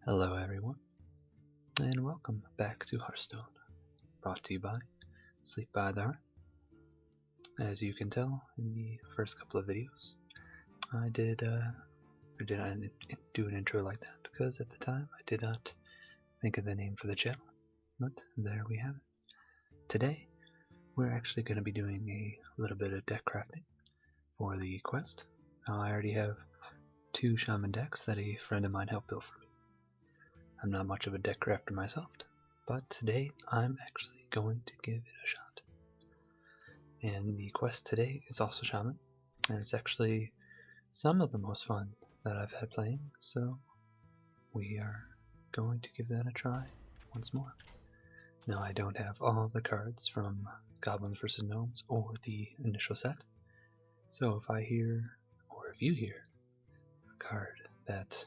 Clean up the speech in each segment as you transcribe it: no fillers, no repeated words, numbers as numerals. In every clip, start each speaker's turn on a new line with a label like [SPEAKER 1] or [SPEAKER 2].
[SPEAKER 1] Hello everyone, and welcome back to Hearthstone, brought to you by Sleep by the Hearth. As you can tell in the first couple of videos, I did not do an intro like that because at the time I did not think of the name for the channel, but there we have it. Today, we're actually going to be doing a little bit of deck crafting for the quest. Now, I already have 2 Shaman decks that a friend of mine helped build for me. I'm not much of a deck crafter myself, but today I'm actually going to give it a shot. And the quest today is also Shaman, and it's actually some of the most fun that I've had playing, so we are going to give that a try once more. Now, I don't have all the cards from Goblins vs. Gnomes or the initial set, so if I hear, or if you hear, a card that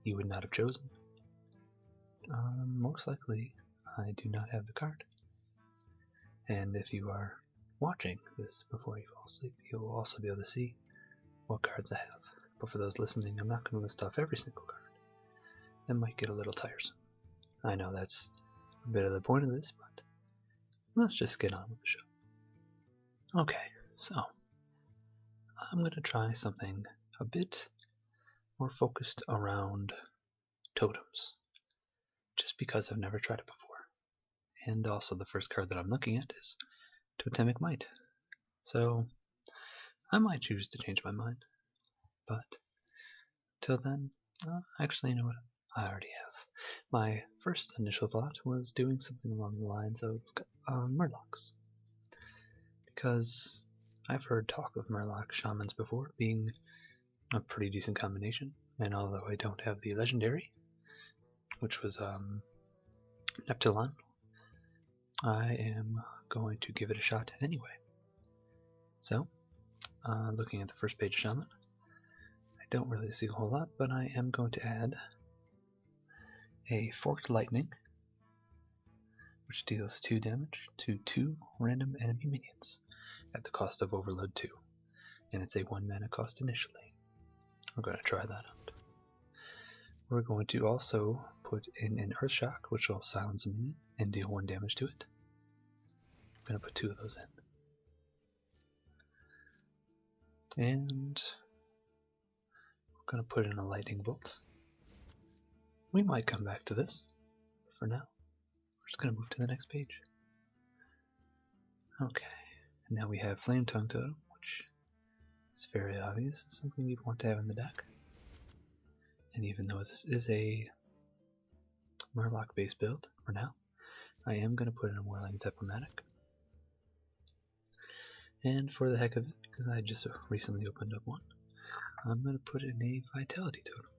[SPEAKER 1] you would not have chosen, most likely I do not have the card. And if you are watching this before you fall asleep, you will also be able to see what cards I have. But for those listening, I'm not going to list off every single card. That might get a little tiresome. I know that's a bit of the point of this, but let's just get on with the show. Okay, so I'm going to try something a bit more focused around totems, just because I've never tried it before. And also the first card that I'm looking at is Totemic Might. So I might choose to change my mind, but till then, actually, you know what? I already have. My first initial thought was doing something along the lines of Murlocs, because I've heard talk of Murloc Shamans before being a pretty decent combination, and although I don't have the legendary, which was Neptulon, I am going to give it a shot anyway. So, looking at the first page of Shaman, I don't really see a whole lot, but I am going to add a Forked Lightning, which deals 2 damage to 2 random enemy minions at the cost of Overload 2, and it's a 1 mana cost initially. We're going to try that out. We're going to also put in an Earth Shock, which will silence a minion and deal 1 damage to it. I'm going to put 2 of those in. And we're going to put in a Lightning Bolt. We might come back to this. For now, we're just going to move to the next page. Okay, and now we have Flame Tongue Totem, which is very obvious. It's something you'd want to have in the deck. And even though this is a Murloc based build for now, I am going to put in a Whirling Zep-O-Matic. And for the heck of it, because I just recently opened up one, I'm going to put in a Vitality Totem.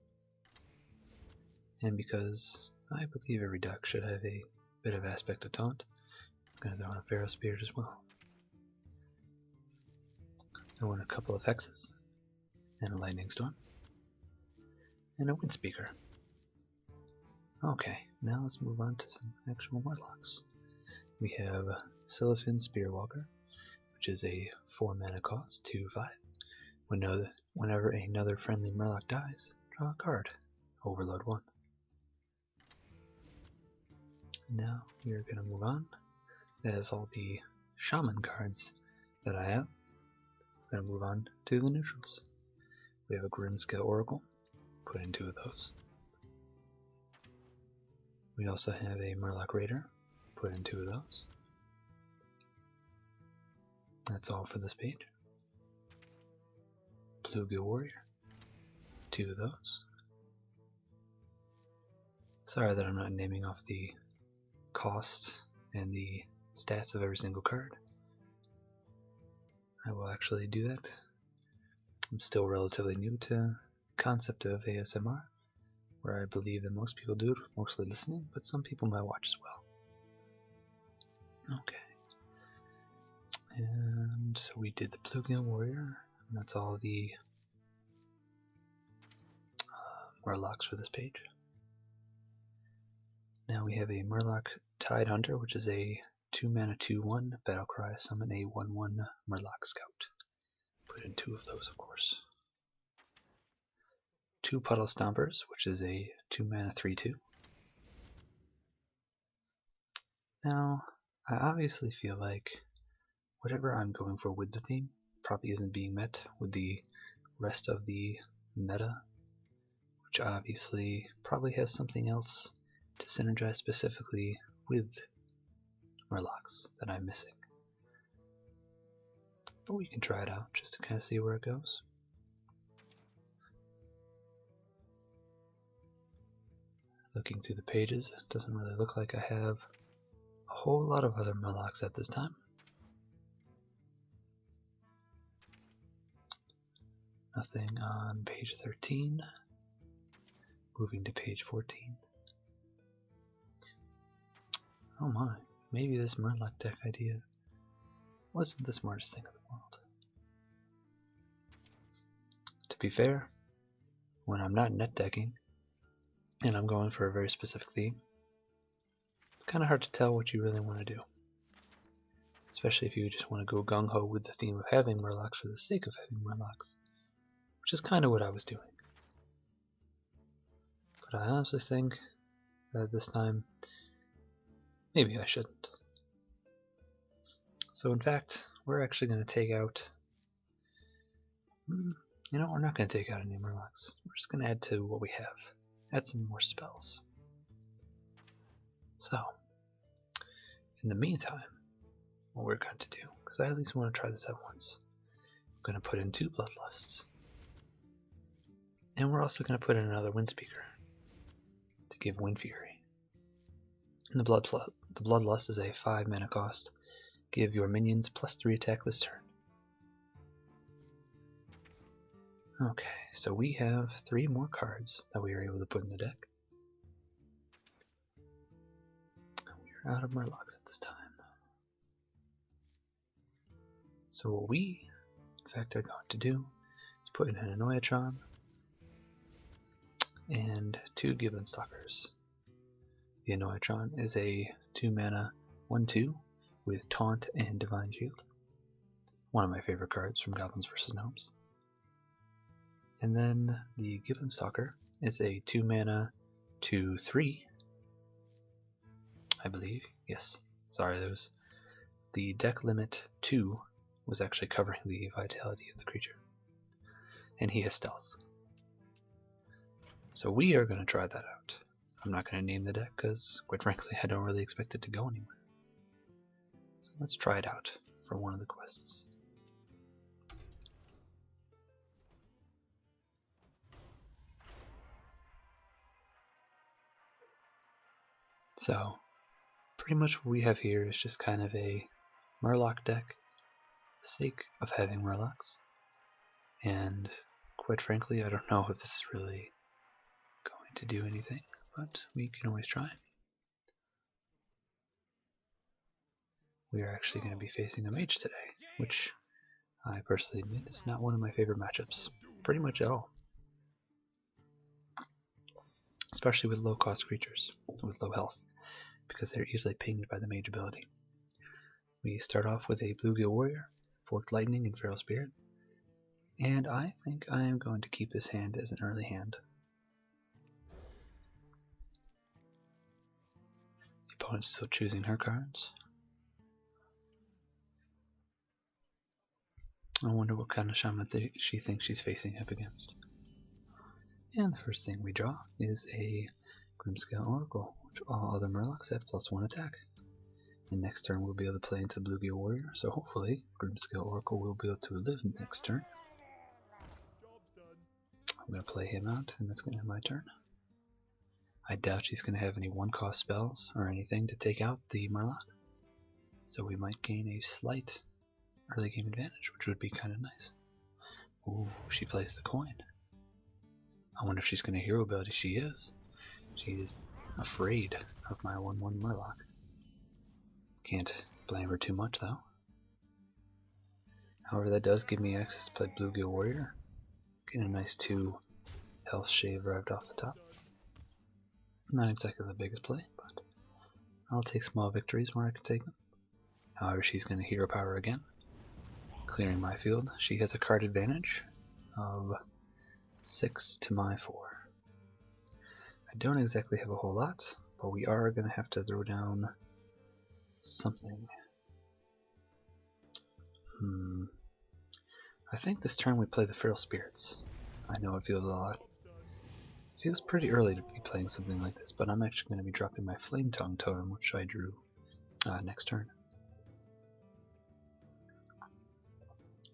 [SPEAKER 1] And because I believe every deck should have a bit of aspect of taunt, I'm going to throw in a Pharaoh Spirit as well. Throw in a couple of Hexes, and a Lightning Storm, and a Wind Speaker. Okay, now let's move on to some actual Murlocs. We have Siliphin Spearwalker, which is a 4 mana cost, 2/5. Whenever another friendly Murloc dies, draw a card. Overload 1. Now we are going to move on. That is all the Shaman cards that I have. We're going to move on to the neutrals. We have a Grimscale Oracle. Put in 2 of those. We also have a Murloc Raider. Put in 2 of those. That's all for this page. Bluegill Warrior. 2 of those. Sorry that I'm not naming off the cost and the stats of every single card. I will actually do that. I'm still relatively new to the concept of ASMR, where I believe that most people do it with mostly listening, but some people might watch as well. Okay. And so we did the Bluegill Warrior, and that's all the Murlocs for this page. Now we have a Murloc Tidehunter, which is a 2 mana 2/1 Battlecry, summon a 1/1 Murloc Scout. Put in 2 of those, of course. 2 Puddle Stompers, which is a 2 mana 3/2. Now, I obviously feel like whatever I'm going for with the theme probably isn't being met with the rest of the meta, which obviously probably has something else to synergize specifically with Murlocs that I'm missing. But we can try it out just to kind of see where it goes. Looking through the pages, it doesn't really look like I have a whole lot of other Murlocs at this time. Nothing on page 13. Moving to page 14. Oh my, maybe this Murloc deck idea wasn't the smartest thing in the world. To be fair, when I'm not net decking and I'm going for a very specific theme, it's kind of hard to tell what you really want to do. Especially if you just want to go gung-ho with the theme of having Murlocs for the sake of having Murlocs, which is kind of what I was doing. But I honestly think that this time, maybe I shouldn't. So in fact, we're actually going to take out, you know, we're not going to take out any Murlocs. We're just going to add to what we have. Add some more spells. So, in the meantime, what we're going to do, because I at least want to try this out once, I'm going to put in 2 Bloodlusts. And we're also going to put in another Windspeaker to give Wind Fury. And the Bloodlust is a 5 mana cost. Give your minions +3 attack this turn. Okay, so we have 3 more cards that we are able to put in the deck. We are out of Murlocs at this time. So what we, in fact, are going to do is put in an Annoyatron and 2 Gibbon Stalkers. The Annoyatron is a 2 mana 1/2 with Taunt and Divine Shield. One of my favorite cards from Goblins vs. Gnomes. And then the Gibbon Stalker is a 2 mana 2/3, I believe. Yes, sorry, there was the deck limit 2 was actually covering the vitality of the creature. And he has stealth. So we are going to try that out. I'm not going to name the deck because, quite frankly, I don't really expect it to go anywhere. So let's try it out for one of the quests. So, pretty much what we have here is just kind of a Murloc deck for the sake of having Murlocs. And quite frankly, I don't know if this is really going to do anything, but we can always try. We are actually going to be facing a mage today, which I personally admit is not one of my favorite matchups, pretty much at all. Especially with low cost creatures, with low health, because they're easily pinged by the mage ability. We start off with a Bluegill Warrior, Forked Lightning, and Feral Spirit, and I think I am going to keep this hand as an early hand. The opponent's still choosing her cards. I wonder what kind of Shaman she thinks she's facing up against. And the first thing we draw is a Grimscale Oracle, which all other Murlocs have +1 attack. And next turn we'll be able to play into the Bluegill Warrior, so hopefully Grimscale Oracle will be able to live next turn. I'm going to play him out, and that's going to end my turn. I doubt she's going to have any 1-cost spells or anything to take out the Murloc, so we might gain a slight early game advantage, which would be kind of nice. Ooh, she plays the coin. I wonder if she's going to hero ability. She is. She is afraid of my 1/1 Murloc. Can't blame her too much though. However, that does give me access to play Bluegill Warrior. Getting a nice 2 health shave right off the top. Not exactly the biggest play, but I'll take small victories where I can take them. However, she's going to hero power again, clearing my field. She has a card advantage of 6 to my 4. I don't exactly have a whole lot, but we are going to have to throw down something. I think this turn we play the Feral Spirits. I know it feels a lot. It feels pretty early to be playing something like this, but I'm actually going to be dropping my Flame Tongue Totem, which I drew next turn.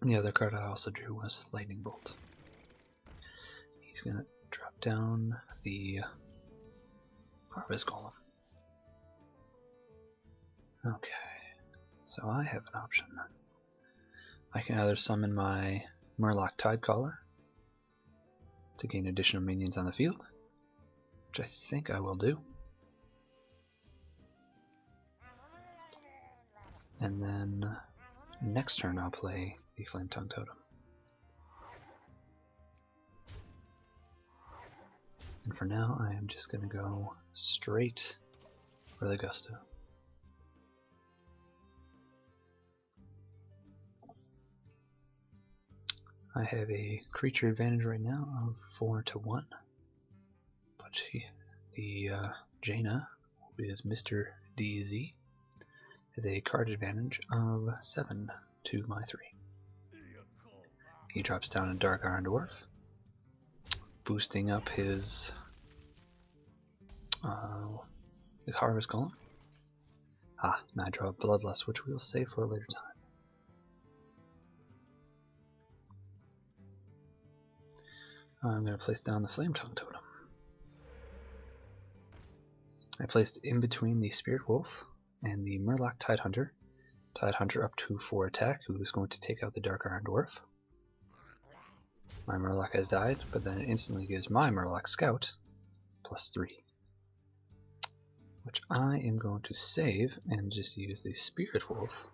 [SPEAKER 1] The other card I also drew was Lightning Bolt. He's going to drop down the Harvest Golem. Okay, so I have an option. I can either summon my Murloc Tidecaller to gain additional minions on the field, which I think I will do. And then next turn I'll play the Flame Tongue Totem. And for now I am just going to go straight for the Gusto. I have a creature advantage right now of 4 to 1, but the Jaina, who is Mr. DZ, has a card advantage of 7 to my 3. He drops down a Dark Iron Dwarf, boosting up his the Harvest Golem. Now I draw a Bloodlust, which we will save for a later time. I'm going to place down the Flame Tongue Totem. I placed in between the Spirit Wolf and the Murloc Tidehunter. Tidehunter up to 4 attack, who is going to take out the Dark Iron Dwarf. My Murloc has died, but then it instantly gives my Murloc Scout +3. Which I am going to save and just use the Spirit Wolf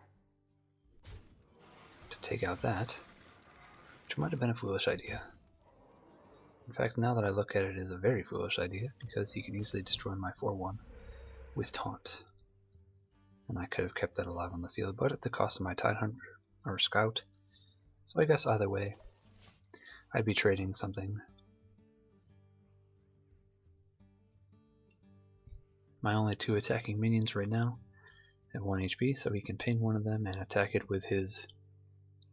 [SPEAKER 1] to take out that, which might have been a foolish idea. In fact, now that I look at it, it is a very foolish idea, because he could easily destroy my 4-1 with Taunt. And I could have kept that alive on the field, but at the cost of my Tidehunter or Scout. So I guess either way, I'd be trading something. My only 2 attacking minions right now have 1 HP, so he can ping one of them and attack it with his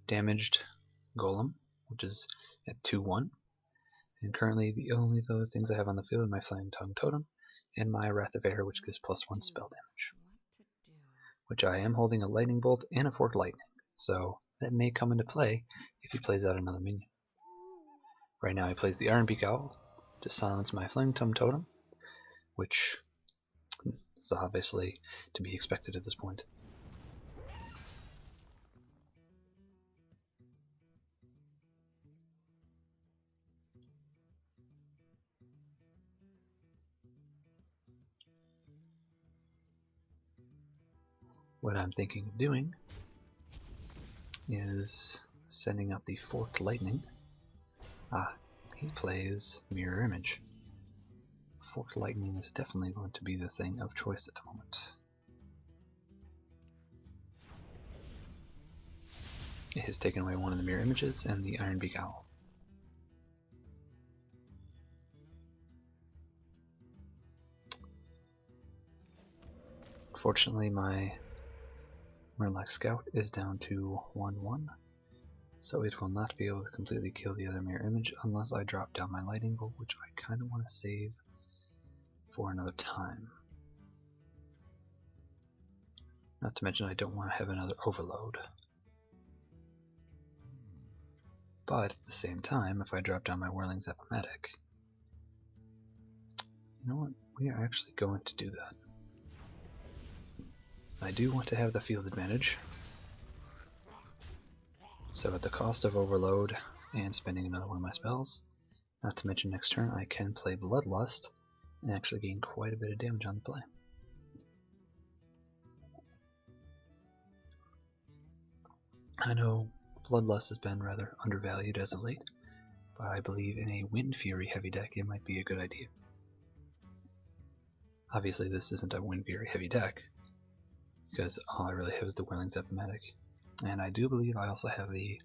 [SPEAKER 1] damaged Golem, which is at 2-1. And currently the only other things I have on the field are my Flame Tongue Totem and my Wrath of Air, which gives +1 spell damage. Which I am holding a Lightning Bolt and a Forked Lightning, so that may come into play if he plays out another minion. Right now he plays the Iron Beak Owl to silence my Flame Tongue Totem, which is obviously to be expected at this point. What I'm thinking of doing is sending up the Forked Lightning. He plays Mirror Image. Forked Lightning is definitely going to be the thing of choice at the moment. It has taken away one of the Mirror Images and the Iron Beak Owl. Fortunately, my Murloc Scout is down to 1-1, so it will not be able to completely kill the other Mirror Image unless I drop down my Lightning Bolt, which I kind of want to save for another time. Not to mention I don't want to have another Overload. But at the same time, if I drop down my Whirling Zap-O-Matic, you know what, we are actually going to do that. I do want to have the field advantage, so at the cost of Overload and spending another one of my spells, not to mention next turn I can play Bloodlust and actually gain quite a bit of damage on the play. I know Bloodlust has been rather undervalued as of late, but I believe in a Wind Fury heavy deck it might be a good idea. Obviously this isn't a Wind Fury heavy deck, because all I really have is the Whirling Zap-O-Matic, and I do believe I also have the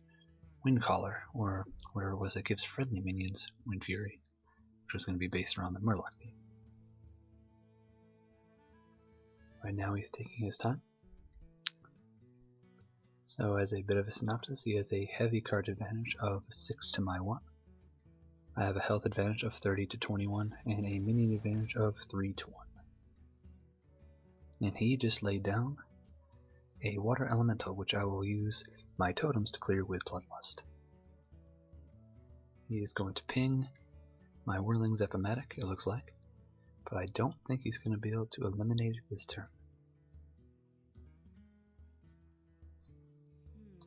[SPEAKER 1] Wind Collar, or whatever it was that gives friendly minions Wind Fury, which was going to be based around the Murloc theme. Right now he's taking his time. So as a bit of a synopsis, he has a heavy card advantage of 6 to my 1. I have a health advantage of 30 to 21 and a minion advantage of 3 to 1. And he just laid down a water elemental, which I will use my totems to clear with Bloodlust. He is going to ping my Whirling's Epimatic, it looks like, but I don't think he's going to be able to eliminate it this turn.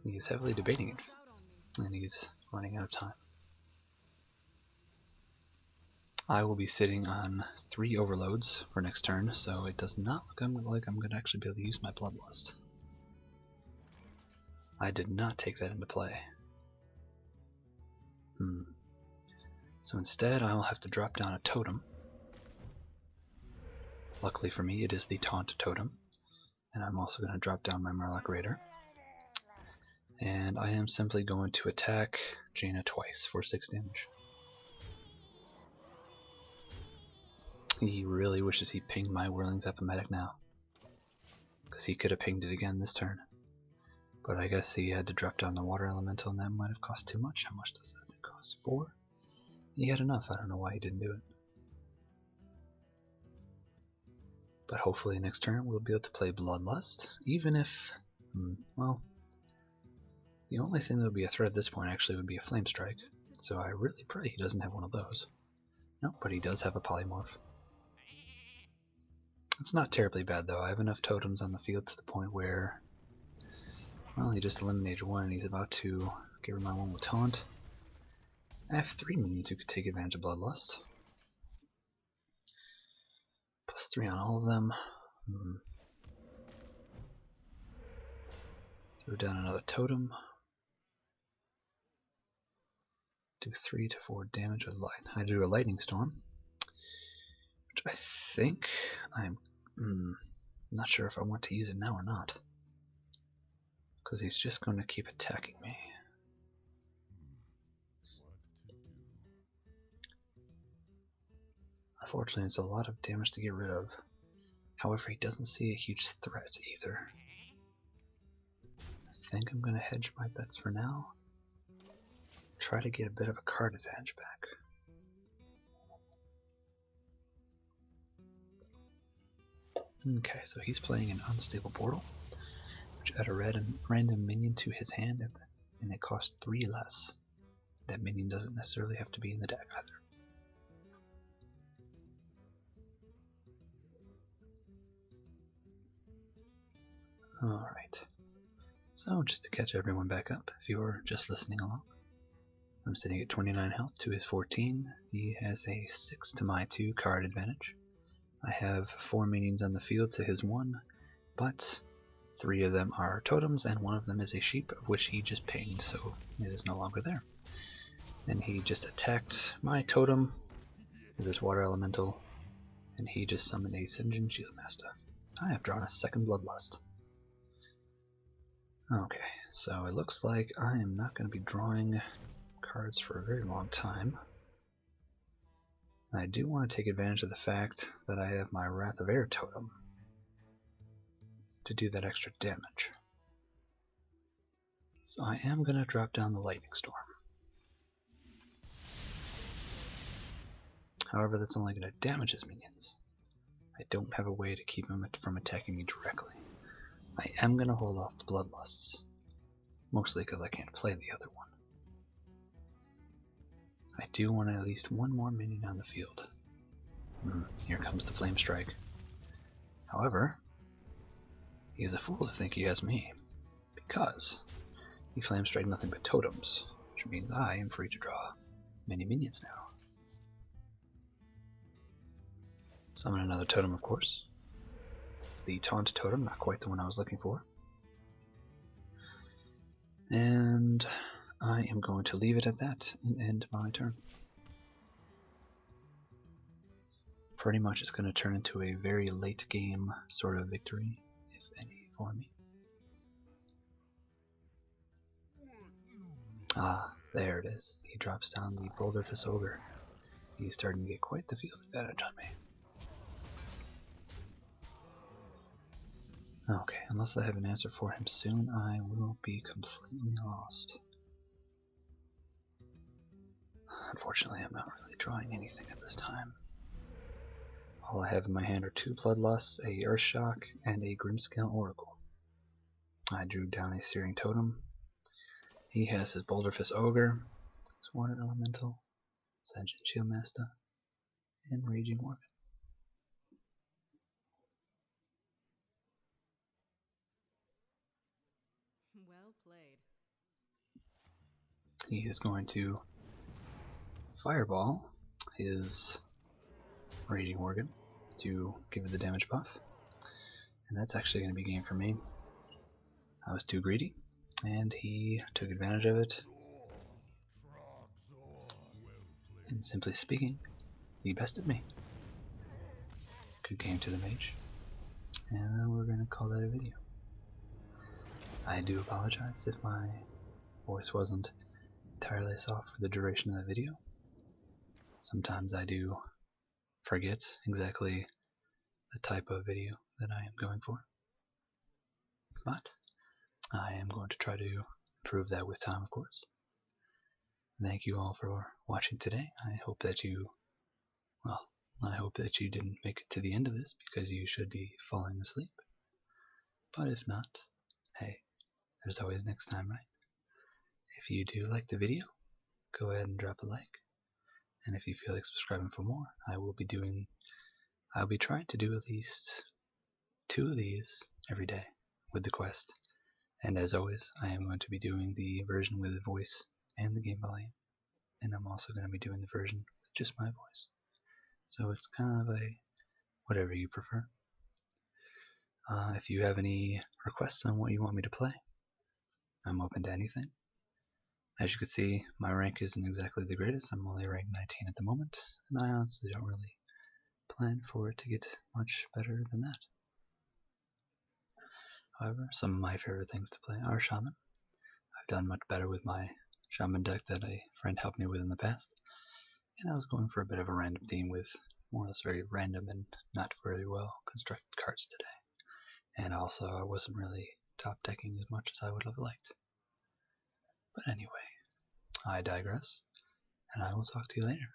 [SPEAKER 1] He is heavily debating it, and he's running out of time. I will be sitting on 3 overloads for next turn, so it does not look like I'm going to actually be able to use my Bloodlust. I did not take that into play. So instead I will have to drop down a totem. Luckily for me it is the Taunt totem, and I'm also going to drop down my Murloc Raider. And I am simply going to attack Jaina twice for 6 damage. He really wishes he pinged my Whirling's Epimatic now, because he could have pinged it again this turn. But I guess he had to drop down the water elemental, and that might have cost too much. How much does that thing cost? 4? He had enough. I don't know why he didn't do it. But hopefully next turn we'll be able to play Bloodlust, even if, well, the only thing that would be a threat at this point actually would be a Flame Strike. So I really pray he doesn't have one of those. No, but he does have a Polymorph. It's not terribly bad though. I have enough totems on the field to the point where, well, he just eliminated one and he's about to get rid of my one with Taunt. I have 3 minions who could take advantage of Bloodlust. +3 on all of them. Throw down another totem. Do 3 to 4 damage with light. I do a Lightning Storm, which I think I'm not sure if I want to use it now or not, because he's just going to keep attacking me. Unfortunately, it's a lot of damage to get rid of. However, he doesn't see a huge threat either. I think I'm going to hedge my bets for now. Try to get a bit of a card advantage back. Okay, so he's playing an Unstable Portal, which add a random minion to his hand, and it costs 3 less. That minion doesn't necessarily have to be in the deck either. Alright, so just to catch everyone back up, if you're just listening along, I'm sitting at 29 health to his 14. He has a 6 to my 2 card advantage. I have 4 minions on the field to his 1, but 3 of them are totems and 1 of them is a sheep, of which he just pinged, so it is no longer there. And he just attacked my totem with his water elemental, and he just summoned a Sinjin Shieldmaster. I have drawn a second Bloodlust. Okay, so it looks like I am not going to be drawing cards for a very long time. And I do want to take advantage of the fact that I have my Wrath of Air totem to do that extra damage. So I am going to drop down the Lightning Storm. However, that's only going to damage his minions. I don't have a way to keep him from attacking me directly. I am going to hold off the Bloodlusts, mostly because I can't play the other one. I do want at least 1 more minion on the field. Here comes the Flame Strike. However, he is a fool to think he has me, because he Flame Strike nothing but totems, which means I am free to draw many minions now. Summon another totem, of course. It's the Taunt totem, not quite the one I was looking for. And I am going to leave it at that and end my turn. Pretty much it's going to turn into a very late game sort of victory, if any, for me. Ah, there it is. He drops down the Boulderfist Ogre. He's starting to get quite the field advantage on me. Okay, unless I have an answer for him soon, I will be completely lost. Unfortunately, I'm not really drawing anything at this time. All I have in my hand are 2 Bloodlusts, a Earthshock, and a Grimscale Oracle. I drew down a Searing Totem. He has his Boulderfist Ogre, his Water Elemental, Ascension Shieldmaster, and Raging Worgen.
[SPEAKER 2] Well played.
[SPEAKER 1] He is going to Fireball his Raging Worgen to give it the damage buff. And that's actually going to be game for me. I was too greedy, and he took advantage of it. And simply speaking, he bested me. Good game to the mage. And then we're going to call that a video. I do apologize if my voice wasn't entirely soft for the duration of the video. Sometimes I do forget exactly the type of video that I am going for. But I am going to try to improve that with time, of course. Thank you all for watching today. I hope that you didn't make it to the end of this because you should be falling asleep. But if not, hey, there's always next time, right? If you do like the video, go ahead and drop a like. And if you feel like subscribing for more, I'll be trying to do at least 2 of these every day with the quest. And as always, I am going to be doing the version with the voice and the game volume. And I'm also going to be doing the version with just my voice. So it's kind of a whatever you prefer. If you have any requests on what you want me to play, I'm open to anything. As you can see, my rank isn't exactly the greatest. I'm only ranked 19 at the moment, and I honestly don't really plan for it to get much better than that. However, some of my favorite things to play are Shaman. I've done much better with my Shaman deck that a friend helped me with in the past, and I was going for a bit of a random theme with more or less very random and not very well constructed cards today. And also, I wasn't really top decking as much as I would have liked. But anyway, I digress, and I will talk to you later.